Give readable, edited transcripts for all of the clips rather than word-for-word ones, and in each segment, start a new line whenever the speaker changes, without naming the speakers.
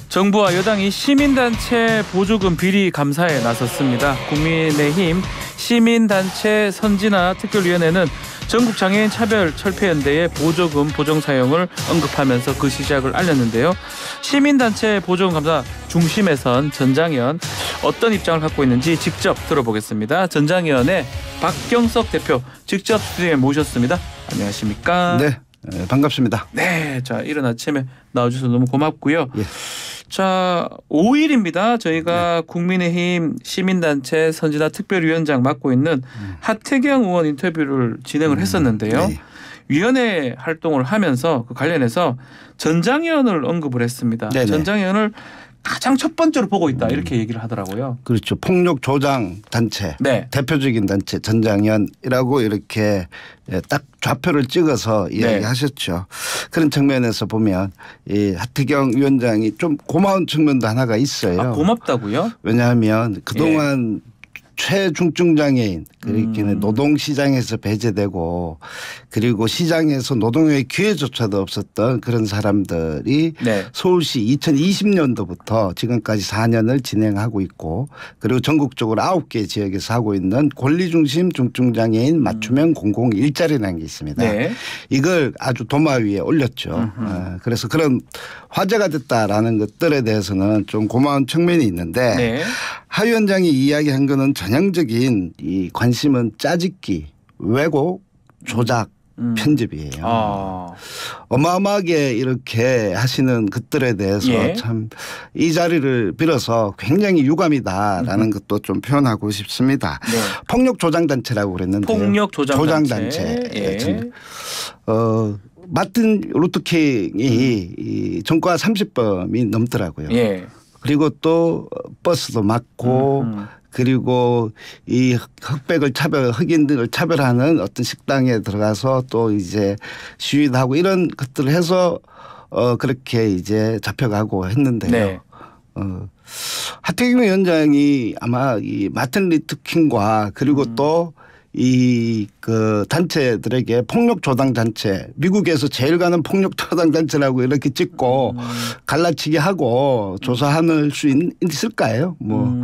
정부와 여당이 시민단체 보조금 비리 감사에 나섰습니다. 국민의힘 시민단체 선진화 특별위원회는 전국장애인 차별철폐연대의 보조금 보정 사용을 언급하면서 그 시작을 알렸는데요. 시민단체 보조금 감사 중심에 선 전장현 어떤 입장을 갖고 있는지 직접 들어보겠습니다. 전장현의 박경석 대표 직접 스튜디오에 모셨습니다. 안녕하십니까?
네, 반갑습니다.
네, 자 이른 아침에 나와주셔서 너무 고맙고요.
예.
자, 5일입니다. 저희가 국민의힘 시민단체 선진화 특별위원장 맡고 있는 하태경 의원 인터뷰를 진행을 했었는데요.
네.
위원회 활동을 하면서 그 관련해서 전장현을 언급을 했습니다.
네네.
전장현을 가장 첫 번째로 보고 있다 이렇게 얘기를 하더라고요.
그렇죠. 폭력 조장 단체
네.
대표적인 단체 전장현이라고 이렇게 딱 좌표를 찍어서 이야기하셨죠. 그런 측면에서 보면 이 하태경 위원장이 좀 고마운 측면도 하나가 있어요.
아, 고맙다고요?
왜냐하면 그동안 최중증 장애인 그렇게 노동시장에서 배제되고 그리고 시장에서 노동의 기회조차도 없었던 그런 사람들이
네.
서울시 2020년도부터 지금까지 4년을 진행하고 있고 그리고 전국적으로 9개 지역에서 하고 있는 권리중심 중증장애인 맞춤형 공공 일자리라는 게 있습니다.
네.
이걸 아주 도마 위에 올렸죠. 그래서 그런 화제가 됐다라는 것들에 대해서는 좀 고마운 측면이 있는데
네.
하 위원장이 이야기한 거는 전형적인 이 관심은 짜집기, 왜곡, 조작, 편집이에요.
아.
어마어마하게 이렇게 하시는 것들에 대해서
예.
참 이 자리를 빌어서 굉장히 유감이다라는 것도 좀 표현하고 싶습니다.
네.
폭력 조장 단체라고 그랬는데요.
폭력 조장
단체.
예.
마틴 루터킹이 이 전과 30범이 넘더라고요.
예.
그리고 또 버스도 막고 그리고 이 흑인들을 차별하는 어떤 식당에 들어가서 또 이제 시위도 하고 이런 것들을 해서 그렇게 이제 잡혀가고 했는데요.
네.
하태경 위원장이 아마 이 마틴 루터킹과 그리고 또 이 그 단체들에게 폭력 조장 단체 미국에서 제일 가는 폭력 조장 단체라고 이렇게 찍고 갈라치기 하고 조사할 수 있을까요? 뭐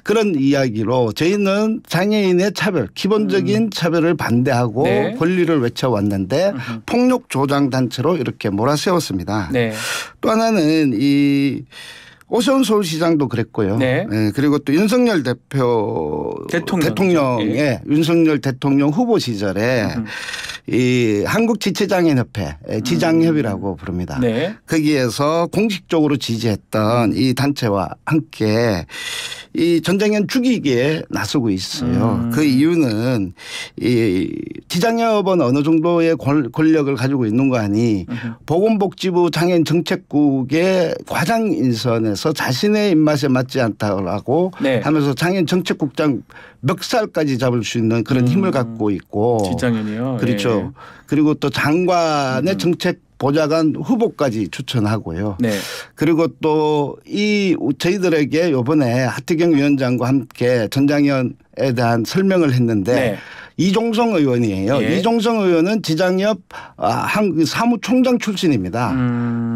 그런 이야기로 저희는 장애인의 차별 기본적인 차별을 반대하고
네.
권리를 외쳐왔는데 폭력 조장 단체로 이렇게 몰아세웠습니다.
네.
또 하나는 이 오세훈 서울시장도 그랬고요.
네.
네. 그리고 또 윤석열 대통령의
예.
윤석열 대통령 후보 시절에 이 한국지체장애인협회 지장협이라고 부릅니다.
네.
거기에서 공식적으로 지지했던 이 단체와 함께 이 전장현 죽이기에 나서고 있어요. 그 이유는 이 지장협은 어느 정도의 권력을 가지고 있는 거 아니 보건복지부 장애인 정책국의 과장 인선에서 자신의 입맛에 맞지 않다고
네.
하면서 장애인 정책국장 멱살까지 잡을 수 있는 그런 힘을 갖고 있고
지장현이요.
그렇죠.
예.
그리고 또 장관의 정책 보좌관 후보까지 추천하고요.
네.
그리고 또 이 저희들에게 이번에 하태경 위원장과 함께 전장현에 대한 설명을 했는데
네.
이종성 의원이에요.
예.
이종성 의원은 지장협 사무총장 출신입니다.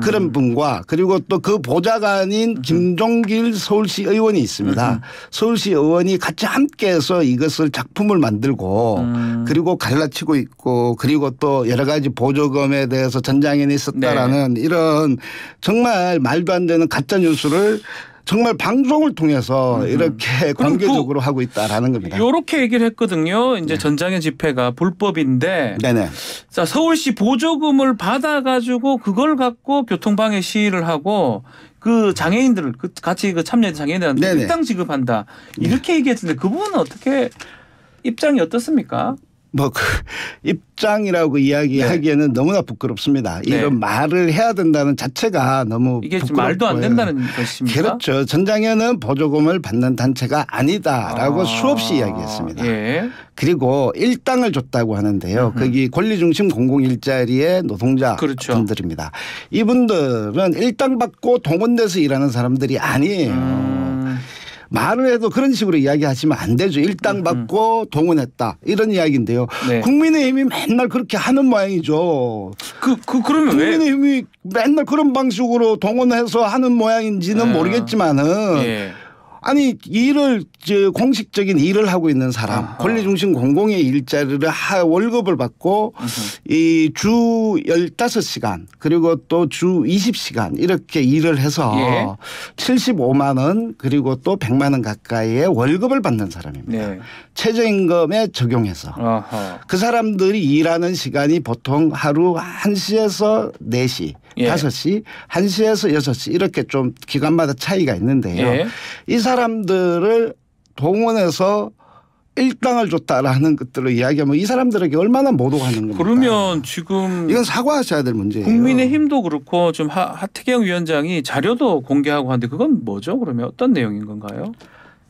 그런 분과 그리고 또 그 보좌관인 김종길 서울시 의원이 있습니다. 서울시 의원이 같이 함께해서 이것을 작품을 만들고 그리고 갈라치고 있고 그리고 또 여러 가지 보조금에 대해서 전장현이 있었다라는 이런 정말 말도 안 되는 가짜 뉴스를 정말 방송을 통해서 이렇게 공개적으로 하고 있다라는 겁니다.
이렇게 얘기를 했거든요. 이제 전장현 집회가 불법인데,
네네.
자 서울시 보조금을 받아가지고 그걸 갖고 교통방해 시위를 하고 그 장애인들을 같이 그 참여한 장애인들한테
네네.
일당 지급한다 이렇게 얘기했는데 그 부분은 어떻게 입장이 어떻습니까?
뭐 그 입장이라고 이야기하기에는 너무나 부끄럽습니다.
네.
이런 말을 해야 된다는 자체가 너무
이게
부끄럽고요.
말도 안 된다는 것입니까?
그렇죠. 전장현은 보조금을 받는 단체가 아니다라고 수없이 이야기했습니다.
예.
그리고 일당을 줬다고 하는데요. 거기 권리중심 공공일자리의 노동자
그렇죠.
분들입니다. 이분들은 일당 받고 동원돼서 일하는 사람들이 아니에요. 말을 해도 그런 식으로 이야기하시면 안 되죠. 일당 받고 동원했다 이런 이야기인데요.
네.
국민의힘이 맨날 그렇게 하는 모양이죠.
그러면 왜?
국민의힘이 맨날 그런 방식으로 동원해서 하는 모양인지는 모르겠지만은
예.
아니 일을 공식적인 일을 하고 있는 사람 권리중심 공공의 일자리를 월급을 받고 이 주 15시간 그리고 또 주 20시간 이렇게 일을 해서
예.
75만 원 그리고 또 100만 원 가까이의 월급을 받는 사람입니다.
네.
최저임금에 적용해서
아하.
그 사람들이 일하는 시간이 보통 하루 1시에서 4시
예.
5시 1시에서 6시 이렇게 좀 기간마다 차이가 있는데요.
예.
이 사람들을 동원해서 일당을 줬다라는 것들을 이야기하면 이 사람들에게 얼마나 모독하는 겁니까?
그러면 지금
이건 사과하셔야 될 문제예요.
국민의힘도 그렇고 좀 하태경 위원장이 자료도 공개하고 하는데 그건 뭐죠? 그러면 어떤 내용인 건가요?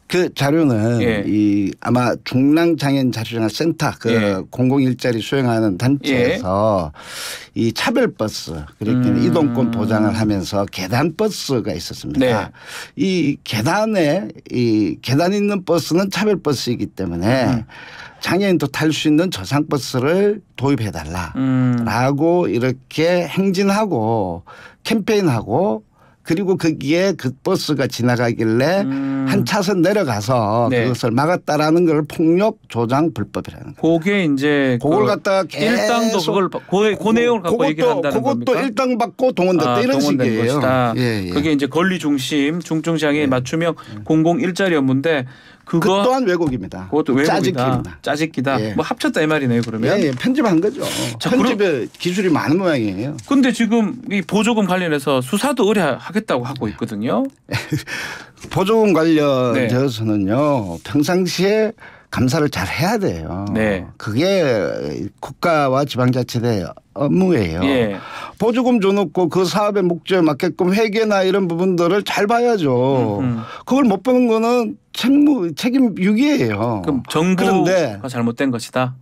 그 자료는
예.
이 아마 중랑장애인자료생활센터 그
예.
공공일자리 수행하는 단체에서 이 차별버스 그렇게 이동권 보장을 하면서 계단버스가 있었습니다.
네.
이 계단에 이 계단 있는 버스는 차별버스이기 때문에 장애인도 탈 수 있는 저상버스를 도입해달라라고 이렇게 행진하고 캠페인하고 그리고 거기에 그 버스가 지나가길래 한 차선 내려가서
네.
그것을 막았다라는 걸 폭력 조장 불법이라는 거예요.
그게 이제
그걸 갖다가 계속
일당도 그걸 그 내용을 갖고 얘기를 한다는 겁니까?
그것도 일당 받고 동원됐다 이런
동원된
식이에요.
것이다.
예, 예.
그게 이제 권리 중심 중증장애인 맞춤형 공공 일자리 업무인데
그 또한 왜곡입니다.
그것도 외국이다.
짜집기입니다.
짜집기다.
예.
뭐 합쳤다 이 말이네요. 그러면.
예, 예. 편집한 거죠.
자,
편집에 기술이 많은 모양이에요.
근데 지금 이 보조금 관련해서 수사도 의뢰하겠다고 하고 있거든요.
보조금 관련되어서는요. 평상시에 감사를 잘 해야 돼요.
네.
그게 국가와 지방자치대 업무예요.
예.
보조금 줘놓고 그 사업의 목적에 맞게끔 회계나 이런 부분들을 잘 봐야죠. 그걸 못 보는 거는 책임 유기예요.
그럼 정부가
그런데
잘못된 것이다.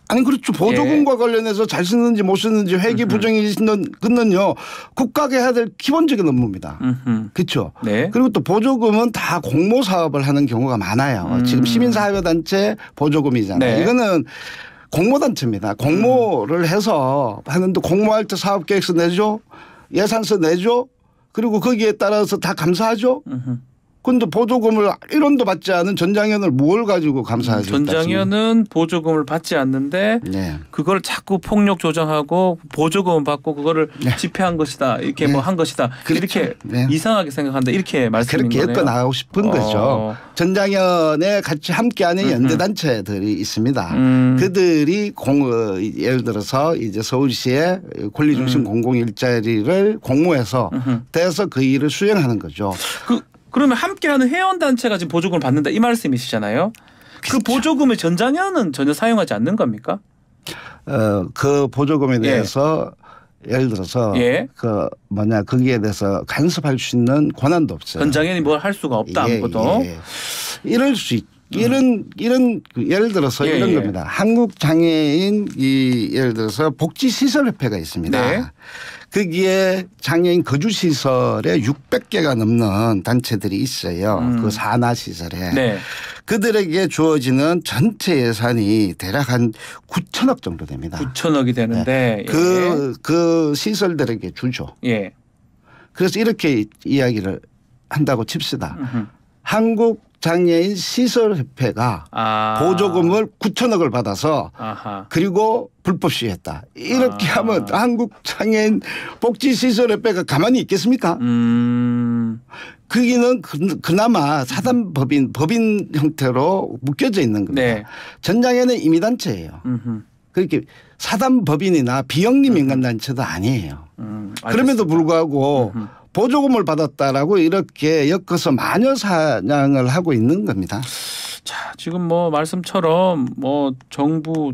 아니 그렇죠. 보조금과 관련해서 잘 쓰는지 못 쓰는지 회계 부정이 있는 그는요 국가가 해야 될 기본적인 업무입니다. 그렇죠.
네.
그리고 또 보조금은 다 공모 사업을 하는 경우가 많아요. 지금 시민사회단체 보조금이잖아요.
네.
이거는 공모단체입니다. 공모를 해서 하는데 공모할 때 사업계획서 내죠. 예산서 내죠. 그리고 거기에 따라서 다 감사하죠. 근데 보조금을 1원도 받지 않은 전장현을 뭘 가지고 감사하지?
전장현은 보조금을 받지 않는데
네.
그걸 자꾸 폭력 조장하고 보조금 받고 그거를 집회한 것이다. 이렇게 뭐 한 것이다.
그렇죠.
이렇게
네.
이상하게 생각한다. 이렇게 말씀인
그렇게
거네요.
엮어나가고 싶은 거죠. 전장현에 같이 함께하는 연대단체들이 있습니다. 그들이 예를 들어서 이제 서울시의 권리중심 공공일자리를 공모해서 돼서 그 일을 수행하는 거죠.
그러면 함께하는 회원단체가 지금 보조금을 받는다 이 말씀이시잖아요.
그렇죠.
그 보조금을 전장현은 전혀 사용하지 않는 겁니까?
그 보조금에 대해서 예를 들어서 거기에 대해서 간섭할 수 있는 권한도 없어요.
전장현이 뭘 할 수가 없다 아무것도.
이럴 수 이런 예를 들어서 이런 겁니다. 한국 장애인 예를 들어서 복지시설협회가 있습니다.
네.
거기에 장애인 거주시설에 600개가 넘는 단체들이 있어요. 그 산하시설에.
네.
그들에게 주어지는 전체 예산이 대략 한 9천억 정도 됩니다.
9천억이 되는데.
그 시설들에게 주죠.
예.
그래서 이렇게 이야기를 한다고 칩시다. 한국 장애인 시설협회가 보조금을 9천억을 받아서 그리고 불법 시위했다. 이렇게 하면 한국 장애인 복지시설협회가 가만히 있겠습니까? 거기는 그나마 사단법인 법인 형태로 묶여져 있는 겁니다.
네.
전장애는 임의단체예요. 그렇게 사단법인이나 비영리 민간단체도 아니에요. 그럼에도 불구하고 보조금을 받았다라고 이렇게 엮어서 마녀 사냥을 하고 있는 겁니다.
자, 지금 뭐 말씀처럼 뭐 정부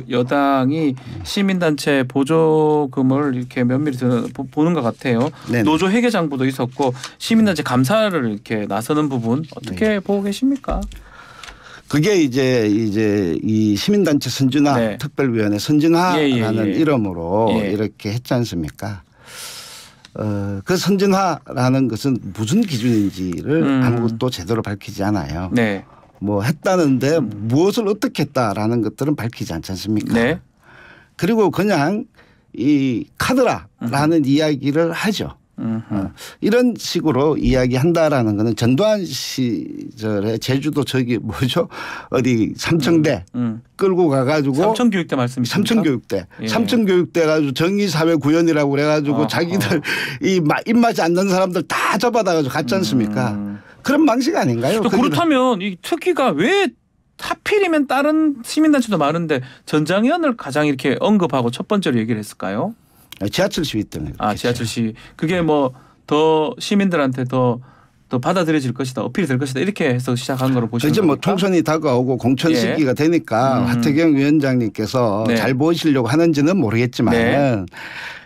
여당이 시민단체 보조금을 이렇게 면밀히 보는 것 같아요. 네네. 노조 회계장부도 있었고 시민단체 감사를 이렇게 나서는 부분 어떻게 보고 계십니까?
그게 이제 이 시민단체 선진화 특별위원회 선진화라는 이름으로 이렇게 했지 않습니까? 그 선진화라는 것은 무슨 기준인지를 아무것도 제대로 밝히지 않아요.
네.
뭐 했다는데 무엇을 어떻게 했다라는 것들은 밝히지 않지 않습니까?
네.
그리고 그냥 이 카드라라는 이야기를 하죠. 이런 식으로 이야기한다라는 거는 전두환 시절에 제주도 저기 뭐죠? 어디 삼청대 끌고 가가지고
삼청교육대 말씀이십니까?
삼청교육대. 예. 삼청교육대 가지고 정의사회구현이라고 그래가지고 자기들 이 입맛이 안 나는 사람들 다 잡아다가지고 갔지 않습니까? 그런 방식 아닌가요?
그렇다면 이 특위가 왜 하필이면 다른 시민단체도 많은데 전장현을 가장 이렇게 언급하고 첫 번째로 얘기를 했을까요?
지하철 시위 때문에.
지하철 시위. 그게 뭐 더 시민들한테 더 받아들여질 것이다, 어필이 될 것이다 이렇게 해서 시작한 거로 보시는
이제
겁니까?
뭐 총선이 다가오고 공천 시기가 되니까 하태경 위원장님께서
네.
잘 보이시려고 하는지는 모르겠지만
네.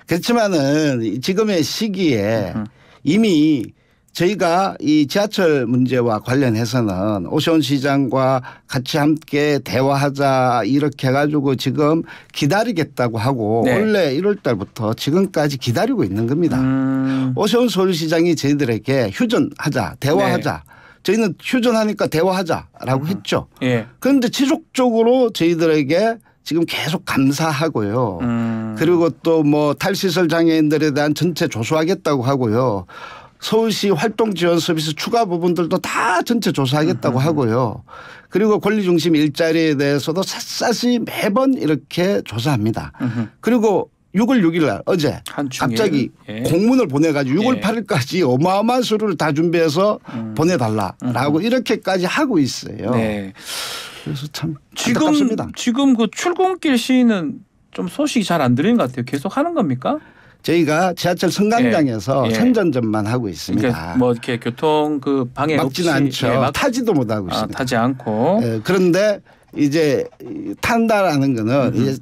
그렇지만은 지금의 시기에 이미 저희가 이 지하철 문제와 관련해서는 오세훈 시장과 같이 함께 대화하자 이렇게 해가지고 지금 기다리겠다고 하고
네.
원래 1월 달부터 지금까지 기다리고 있는 겁니다. 오세훈 서울시장이 저희들에게 휴전하자 대화하자. 네. 저희는 휴전하니까 대화하자라고 했죠.
예.
그런데 지속적으로 저희들에게 지금 계속 감사하고요. 그리고 또 뭐 탈시설 장애인들에 대한 전체 조사하겠다고 하고요. 서울시 활동 지원 서비스 추가 부분들도 다 전체 조사하겠다고 하고요. 그리고 권리중심 일자리에 대해서도 샅샅이 매번 이렇게 조사합니다. 그리고 6월 6일 날 어제 갑자기 공문을 보내가지고 6월 8일까지 어마어마한 서류를 다 준비해서 보내달라라고 이렇게까지 하고 있어요.
네.
그래서 참 안타깝습니다.
지금 그 출근길 시위는 좀 소식이 잘 안 들리는 것 같아요. 계속 하는 겁니까?
저희가 지하철 승강장에서 선전전만 하고 있습니다.
그러니까 뭐 이렇게 교통 그 방해
막지는 않죠. 타지도 못하고 있습니다.
타지 않고.
그런데 이제 탄다라는 거는 이제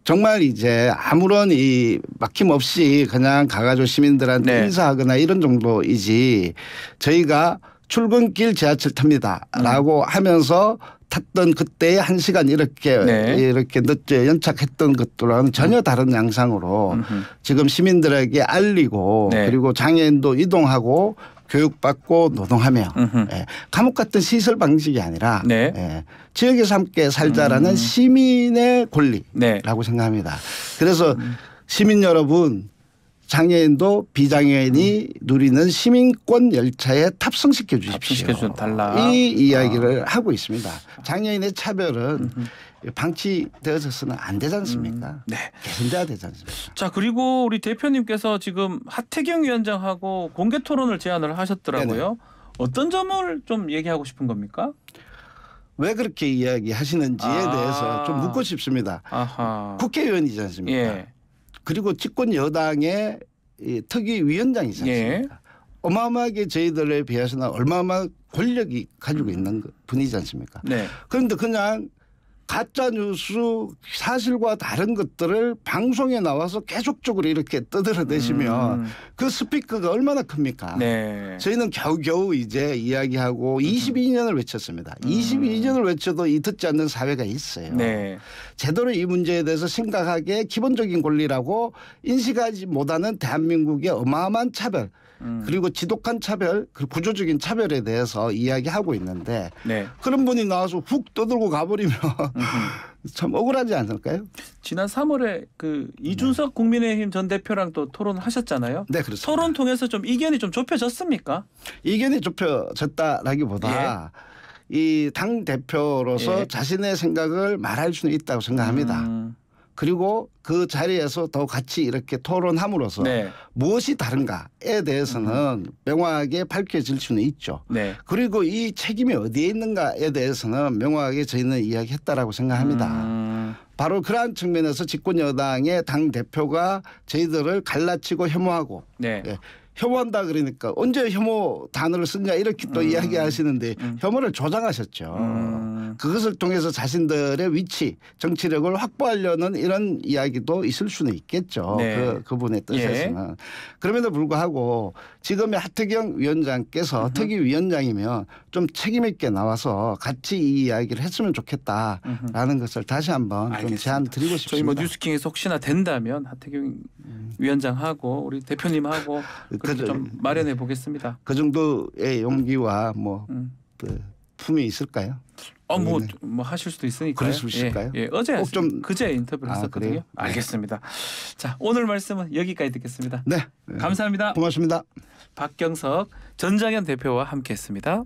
정말 이제 아무런 이 막힘 없이 그냥 가가지고 시민들한테 인사하거나 이런 정도이지 저희가 출근길 지하철 탑니다라고 하면서 탔던 그때의 1시간 이렇게 늦게 연착했던 것들과는 전혀 다른 양상으로 지금 시민들에게 알리고 그리고 장애인도 이동하고 교육받고 노동하며 감옥 같은 시설 방식이 아니라 지역에서 함께 살자라는 시민의 권리라고 생각합니다. 그래서 시민 여러분 장애인도 비장애인이 누리는 시민권 열차에 탑승시켜 주십시오. 이 이야기를 하고 있습니다. 장애인의 차별은 방치되어서는 안 되지 않습니까? 개선돼야 되지 않습니까?
자, 그리고 우리 대표님께서 지금 하태경 위원장하고 공개 토론을 제안을 하셨더라고요. 네네. 어떤 점을 좀 얘기하고 싶은 겁니까?
왜 그렇게 이야기하시는지에 대해서 좀 묻고 싶습니다. 국회의원이지 않습니까? 그리고 집권 여당의 특위 위원장이지 않습니까? 어마어마하게 저희들에 비해서는 얼마어마한 권력이 가지고 있는 분이지 않습니까? 그런데 그냥 가짜뉴스 사실과 다른 것들을 방송에 나와서 계속적으로 이렇게 떠들어대시면 그 스피커가 얼마나 큽니까? 저희는 겨우겨우 이제 이야기하고 22년을 외쳤습니다. 22년을 외쳐도 이 듣지 않는 사회가 있어요. 제대로 이 문제에 대해서 심각하게 기본적인 권리라고 인식하지 못하는 대한민국의 어마어마한 차별 그리고 지독한 차별, 그리고 구조적인 차별에 대해서 이야기하고 있는데 그런 분이 나와서 훅 떠들고 가버리면 참 억울하지 않을까요?
지난 3월에 그 이준석 국민의힘 전 대표랑 또 토론을 하셨잖아요.
네, 그렇습니다.
토론 통해서 좀 이견이 좀 좁혀졌습니까?
이견이 좁혀졌다라기보다 이 당 대표로서 자신의 생각을 말할 수는 있다고 생각합니다. 그리고 그 자리에서 더 같이 이렇게 토론함으로써 무엇이 다른가에 대해서는 명확하게 밝혀질 수는 있죠. 그리고 이 책임이 어디에 있는가에 대해서는 명확하게 저희는 이야기했다라고 생각합니다. 바로 그러한 측면에서 집권 여당의 당 대표가 저희들을 갈라치고 혐오하고 혐오한다 그러니까 언제 혐오 단어를 쓰냐 이렇게 또 이야기하시는데 혐오를 조장하셨죠. 그것을 통해서 자신들의 위치, 정치력을 확보하려는 이런 이야기도 있을 수는 있겠죠.
네.
그분의 뜻에서는. 그럼에도 불구하고 지금의 하태경 위원장께서 특위위원장이면 좀 책임 있게 나와서 같이 이 이야기를 했으면 좋겠다라는 것을 다시 한번 좀 제안 드리고 싶습니다.
저희 뭐 뉴스킹에서 혹시나 된다면 하태경 위원장하고 우리 대표님하고 그렇게 좀 마련해 보겠습니다.
그 정도의 용기와 뭐 품이 있을까요?
뭐 하실 수도 있으니까요.
그럴 수 있을까요?
예, 어제
꼭 좀
그제 인터뷰를 했었거든요.
그래요?
알겠습니다. 자, 오늘 말씀은 여기까지 듣겠습니다.
네.
감사합니다.
고맙습니다.
박경석 전장현 대표와 함께했습니다.